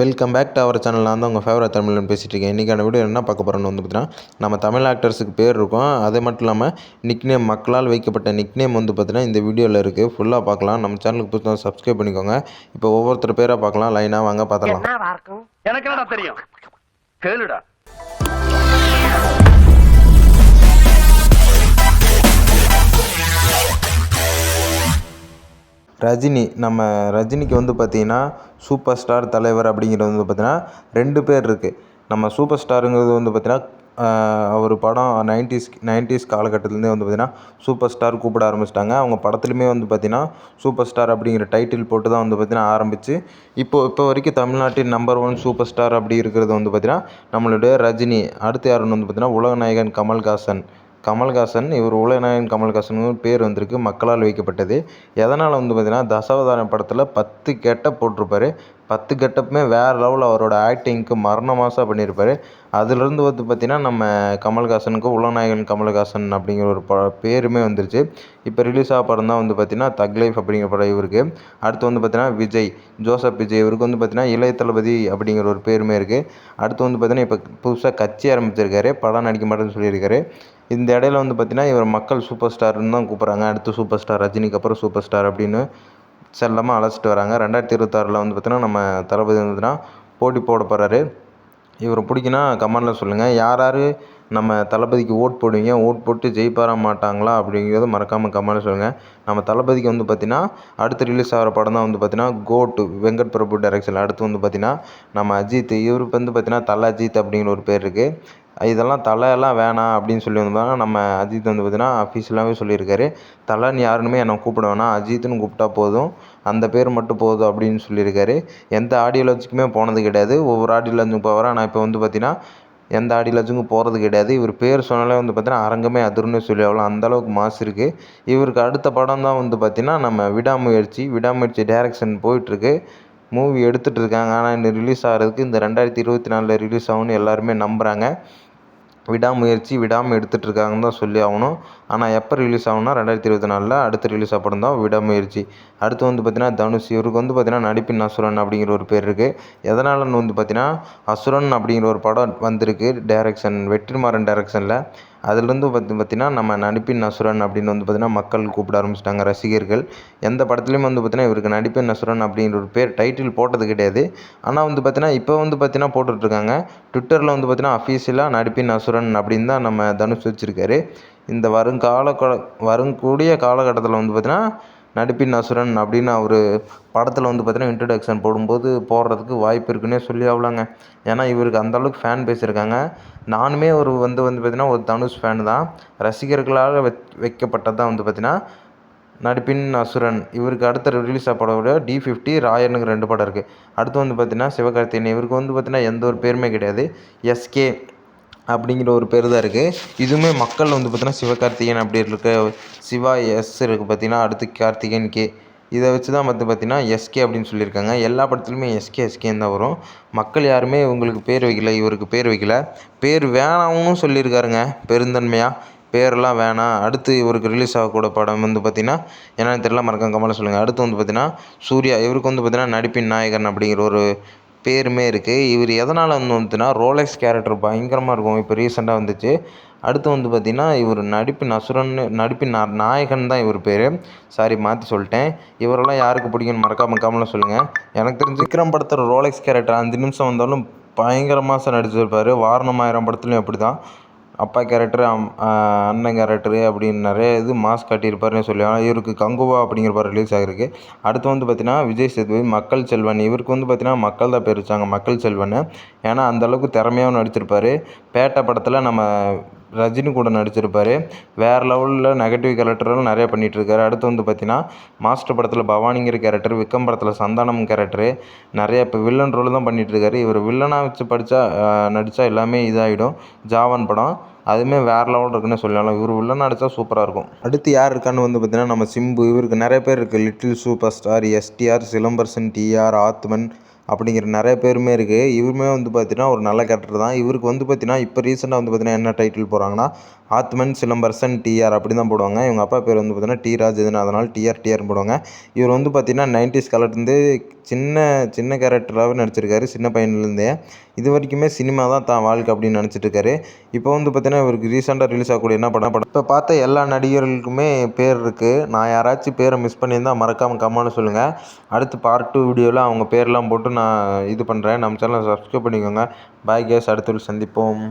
Welcome back to our channel. நான் தான் உங்கள் ஃபேவரட் தமிழ்னு பேசிகிட்டு இருக்கேன். இன்றைக்கான வீடியோ என்ன பார்க்க போகிறோன்னு வந்து பார்த்தீங்கன்னா, நம்ம தமிழ் ஆக்டர்ஸுக்கு பேர் இருக்கும். அது மட்டும் இல்லாமல் நிக்நேம், மக்களால் வைக்கப்பட்ட நிக்நேம் வந்து பார்த்தீங்கன்னா இந்த வீடியோவில் இருக்குது. ஃபுல்லாக பார்க்கலாம். நம்ம சேனலுக்கு புதுசாக சப்ஸ்கிரைப் பண்ணிக்கோங்க. இப்போ ஒவ்வொருத்தர் பேராக பார்க்கலாம். லைனாக வாங்க பார்த்துக்கலாம். எனக்கு என்னடா தெரியும், கேளுடா. ரஜினி, நம்ம ரஜினிக்கு வந்து பார்த்திங்கன்னா சூப்பர் ஸ்டார் தலைவர் அப்படிங்கிறது வந்து பார்த்திங்கன்னா 2 பேர் இருக்குது. நம்ம சூப்பர் ஸ்டாருங்கிறது வந்து பார்த்திங்கன்னா அவர் படம் 90s காலகட்டத்துலேருந்தே வந்து பார்த்திங்கன்னா சூப்பர் ஸ்டார் கூப்பிட ஆரம்பிச்சிட்டாங்க. அவங்க படத்துலையுமே வந்து பார்த்திங்கன்னா சூப்பர் ஸ்டார் அப்படிங்கிற டைட்டில் போட்டு தான் வந்து பார்த்திங்கன்னா ஆரம்பித்து இப்போ வரைக்கும் தமிழ்நாட்டின் நம்பர் 1 சூப்பர் ஸ்டார் அப்படி இருக்கிறது வந்து பார்த்திங்கன்னா நம்மளுடைய ரஜினி. அடுத்து யாருன்னு வந்து பார்த்திங்கன்னா உலகநாயகன் கமல்ஹாசன். இவர் உலகநாயகன் கமல்ஹாசன் பேர் வந்திருக்கு, மக்களால் வைக்கப்பட்டது. எதனால் வந்து பார்த்திங்கன்னா தசாவதாரம் படத்தில் 10 கெட்டப் போட்டிருப்பார். 10 கெட்டப்புமே வேறு லெவலில் அவரோட ஆக்டிங்க்கு மரண மாசாக பண்ணியிருப்பார். அதுலேருந்து வந்து பார்த்திங்கன்னா நம்ம கமல்ஹாசனுக்கு உலகநாயகன் கமல்ஹாசன் அப்படிங்கிற ஒரு பேருமே வந்துருச்சு. இப்போ ரிலீஸ் ஆக படம் தான் வந்து பார்த்திங்கன்னா தக் லைஃப் அப்படிங்கிற படம் இவருக்கு. அடுத்து வந்து பார்த்திங்கன்னா ஜோசப் விஜய் இவருக்கு வந்து பார்த்திங்கன்னா இளைய தளபதி அப்படிங்கிற ஒரு பேருமே இருக்குது. அடுத்து வந்து பார்த்திங்கன்னா இப்போ புதுசாக கட்சி ஆரம்பிச்சிருக்காரு, படம் நடிக்க மாட்டேன்னு சொல்லியிருக்காரு. இந்த இடையில வந்து பார்த்திங்கன்னா இவர் மக்கள் சூப்பர் ஸ்டார்னு தான் கூப்பிட்றாங்க. அடுத்து சூப்பர் ஸ்டார் ரஜினிக்கு அப்புறம் சூப்பர் ஸ்டார் அப்படின்னு செல்லமாக அழைச்சிட்டு வராங்க. 2026 வந்து பார்த்திங்கன்னா நம்ம தளபதி வந்து பார்த்திங்கன்னா போட்டி போட போகிறாரு. இவரை பிடிக்குன்னா கமெண்டில் சொல்லுங்கள். யார் யார் நம்ம தளபதிக்கு ஓட் போடுவீங்க, ஓட் போட்டு ஜெயிப்பாரா மாட்டாங்களா அப்படிங்கிறத மறக்காமல் கமெண்டில் சொல்லுங்கள். நம்ம தளபதிக்கு வந்து பார்த்திங்கன்னா அடுத்து ரிலீஸ் ஆகிற படம் தான் வந்து பார்த்திங்கன்னா கோட், வெங்கட் பிரபு டைரக்ஷனில். அடுத்து வந்து பார்த்திங்கன்னா நம்ம அஜித், இவருக்கு வந்து பார்த்திங்கன்னா தல அஜித் அப்படிங்கிற ஒரு பேர் இருக்குது. இதெல்லாம் தலையெல்லாம் வேணாம் அப்படின்னு சொல்லி வந்தாங்க. நம்ம அஜித் வந்து பார்த்திங்கன்னா அஃபீஷியலாகவே சொல்லியிருக்காரு, தலைன்னு யாருன்னு என்னை கூப்பிட வேணாம், அஜித்துன்னு கூப்பிட்டா போதும், அந்த பேர் மட்டும் போதும் அப்படின்னு சொல்லியிருக்காரு. எந்த ஆடியோ லான்ச்சுக்குமே போனது கிடையாது. ஒவ்வொரு ஆடியோ லான்ச்சுக்கு போவார். ஆனால் இப்போ வந்து பார்த்திங்கன்னா எந்த ஆடியோ லான்ச்சுக்கும் போகிறது கிடையாது. இவர் பேர் சொன்னாலே வந்து பார்த்திங்கன்னா அரங்கமே அதிர்னு சொல்லி அவ்வளோ அந்தளவுக்கு மாஸ் இருக்குது. இவருக்கு அடுத்த படம் தான் வந்து பார்த்திங்கன்னா நம்ம விடாமுயற்சி டைரக்ஷன் போயிட்டுருக்கு. மூவி எடுத்துகிட்டு இருக்காங்க. ஆனால் இன்னும் ரிலீஸ் ஆகிறதுக்கு இந்த 2024 ரிலீஸ் ஆகும்னு எல்லாருமே நம்புகிறாங்க. விடாமல் எடுத்துகிட்ருக்காங்கன்னு தான் சொல்லி ஆகணும். ஆனால் எப்போ ரிலீஸ் ஆகும்னா 2024 அடுத்து ரிலீஸ் ஆக படம் தான் விடாமுயற்சி. அடுத்து வந்து பார்த்திங்கன்னா தனுஷ், இவருக்கு வந்து பார்த்திங்கன்னா நடிப்பின் அசுரன் அப்படிங்கிற ஒரு பேர் இருக்குது. எதனாலன்னு வந்து பார்த்திங்கன்னா அசுரன் அப்படிங்கிற ஒரு படம் வந்திருக்கு வெற்றிமாறன் டைரக்ஷனில். அதுலேருந்து பார்த்திங்கன்னா நம்ம நடிப்பின் அசுரன் அப்படின்னு வந்து பார்த்திங்கன்னா மக்கள் கூப்பிட ஆரம்பிச்சிட்டாங்க, ரசிகர்கள். எந்த படத்துலையும் வந்து பார்த்திங்கன்னா இவருக்கு நடிப்பின் அசுரன் அப்படிங்கிற ஒரு பேர் டைட்டில் போட்டது கிடையாது. ஆனால் வந்து பார்த்திங்கன்னா இப்போ வந்து பார்த்திங்கன்னா போட்டுட்ருக்காங்க. ட்விட்டரில் வந்து பார்த்திங்கன்னா அஃபீஷியலாக நடிப்பின் அசுரன் அப்படின்னு தான் நம்ம தனுஷ் வச்சுருக்காரு. இந்த வரக்கூடிய காலகட்டத்தில் வந்து பார்த்திங்கன்னா நடிப்பின் அசுரன் அப்படின்னு அவர் படத்தில் வந்து பார்த்திங்கன்னா இன்ட்ரடக்ஷன் போடும்போது போடுறதுக்கு வாய்ப்பு இருக்குன்னே சொல்லி ஆகலாங்க. ஏன்னா இவருக்கு அந்தளவுக்கு ஃபேன் பேசியிருக்காங்க. நானுமே வந்து பார்த்திங்கன்னா ஒரு தனுஷ் ஃபேன் தான். ரசிகர்களால் வைக்கப்பட்டது தான் வந்து பார்த்திங்கன்னா நடிப்பின் அசுரன். இவருக்கு அடுத்த ரிலீஸ் ஆக படம் விட D50, ராயனுக்கு 2 படம் இருக்குது. அடுத்து வந்து பார்த்திங்கன்னா சிவகார்த்திகேயன், இவருக்கு வந்து பார்த்திங்கன்னா எந்த ஒரு பேருமே கிடையாது. SK அப்படிங்கிற ஒரு பேர் தான் இருக்குது. இதுவுமே மக்கள் வந்து பார்த்திங்கன்னா சிவகார்த்திகேயன் அப்படி இருக்க, சிவா S இருக்குது பார்த்திங்கன்னா, அடுத்து கார்த்திகேயன் K, இதை வச்சு தான் பார்த்திங்கன்னா SK அப்படின்னு சொல்லியிருக்காங்க. எல்லா படத்துலையுமே SKன்னு தான் வரும். மக்கள் யாருமே இவங்களுக்கு பேர் வைக்கல, இவருக்கு பேர் வைக்கல. பேர் வேணாம்னு சொல்லியிருக்காருங்க பெருந்தன்மையாக. பேரெல்லாம் வேணாம். அடுத்து இவருக்கு ரிலீஸ் ஆகக்கூட படம் வந்து பார்த்திங்கன்னா என்னென்னு தெரியல, மறக்காம கமெண்ட்டில் சொல்லுங்கள். அடுத்து வந்து பார்த்திங்கன்னா சூர்யா, இவருக்கு வந்து பார்த்திங்கன்னா நடிப்பின் நாயகன் அப்படிங்கிற ஒரு பேருமே இருக்குது. இவர் எதனால் வந்துன்னா ரோலெக்ஸ் கேரக்டர் பயங்கரமாக இருக்கும், இப்போ ரீசெண்டாக வந்துச்சு. அடுத்து வந்து பார்த்திங்கன்னா இவர் நடிப்பின் நாயகன் தான் இவர் பேர். சாரி, மாற்றி சொல்லிட்டேன். இவரெல்லாம் யாருக்கு பிடிக்குன்னு மறக்காமல் கமெண்ட்டில் சொல்லுங்கள். எனக்கு தெரிஞ்சு விக்ரம் படத்தில் ரோலெக்ஸ் கேரக்டர் 5 நிமிஷம் வந்தாலும் பயங்கரமாக நடிச்சிருப்பார். வாரணம் ஆயிரம் படத்துலையும் அப்படி தான் அப்பா கேரக்டரு, அண்ணன் கேரக்டரு அப்படின்னு நிறைய மாஸ் காட்டியிருப்பாருன்னு சொல்லுவாங்க. இவருக்கு கங்குவா அப்படிங்கிற படம் ரிலீஸ் ஆகிருக்கு. அடுத்து வந்து பார்த்திங்கன்னா விஜய் சேதுபதி, மக்கள் செல்வன். இவருக்கு வந்து பார்த்திங்கன்னா மக்கள் தான் பேர் வச்சாங்க, மக்கள் செல்வன். ஏன்னா அந்தளவுக்கு திறமையாகவும் நடிச்சிருப்பார். பேட்டை படத்தில் நம்ம ரஜினி கூட நடிச்சிருப்பார். வேறு லெவலில் நெகட்டிவ் கேரக்டரும் நிறையா பண்ணிகிட்ருக்காரு. அடுத்து வந்து பார்த்திங்கன்னா மாஸ்டர் படத்தில் பவானிங்கிற கேரக்டர், விக்ரம் படத்தில் சந்தானம் கேரக்டரு, நிறையா இப்போ வில்லன் ரோல் தான் பண்ணிகிட்ருக்காரு. இவர் வில்லனாக வச்சு நடித்தா எல்லாமே இதாகிடும். ஜாவான் படம் அதுவுமே வேறு லெவல் இருக்குன்னு சொல்லலாம். இவர் வில்லனாக நடித்தா சூப்பராக இருக்கும். அடுத்து யார் இருக்கான்னு வந்து பார்த்திங்கன்னா நம்ம சிம்பு. இவருக்கு நிறைய பேர் இருக்குது. Little super star, STR, Silambarasan, TR, ஆத்மன், அப்படிங்கிற நிறைய பேருமே இருக்குது. இவருமே வந்து பார்த்தீங்கன்னா ஒரு நல்ல கேரக்டர் தான். இவருக்கு வந்து பார்த்தீங்கன்னா இப்போ ரீசெண்டாக வந்து பார்த்தீங்கன்னா என்ன டைட்டில் போடுறாங்கன்னா ஆத்மன் சிலம்பரசன் டிஆர் அப்படி தான் போடுவாங்க. இவங்க அப்பா பேர் வந்து பார்த்தீங்கன்னா டி ராஜேந்திரன், அதனால் டிஆர்னு போடுவாங்க. இவர் வந்து பார்த்தீங்கன்னா 90s காலத்துலேருந்து சின்ன சின்ன கேரக்டராகவே நடிச்சிருக்காரு சின்ன பையன்லேருந்தே. இது வரைக்குமே சினிமா தான் வாழ்க்கை அப்படின்னு நினச்சிட்டு இருக்காரு. இப்போ வந்து பார்த்தீங்கன்னா இவருக்கு ரீசெண்டாக ரிலீஸ் ஆகக்கூடிய என்ன படம் இப்போ பார்த்த எல்லா நடிகர்களுக்குமே பேர் இருக்குது. நான் யாராச்சும் பேரை மிஸ் பண்ணியிருந்தால் மறக்காமல் கமெண்ட்னு சொல்லுங்கள். அடுத்து பார்ட் 2 வீடியோவில் அவங்க பேர்லாம் போட்டு நான் இது பண்ணுறேன். நம்ம சேனலை சப்ஸ்கிரைப் பண்ணிக்கோங்க. பாய் கேஸ், அடுத்த சந்திப்போம்.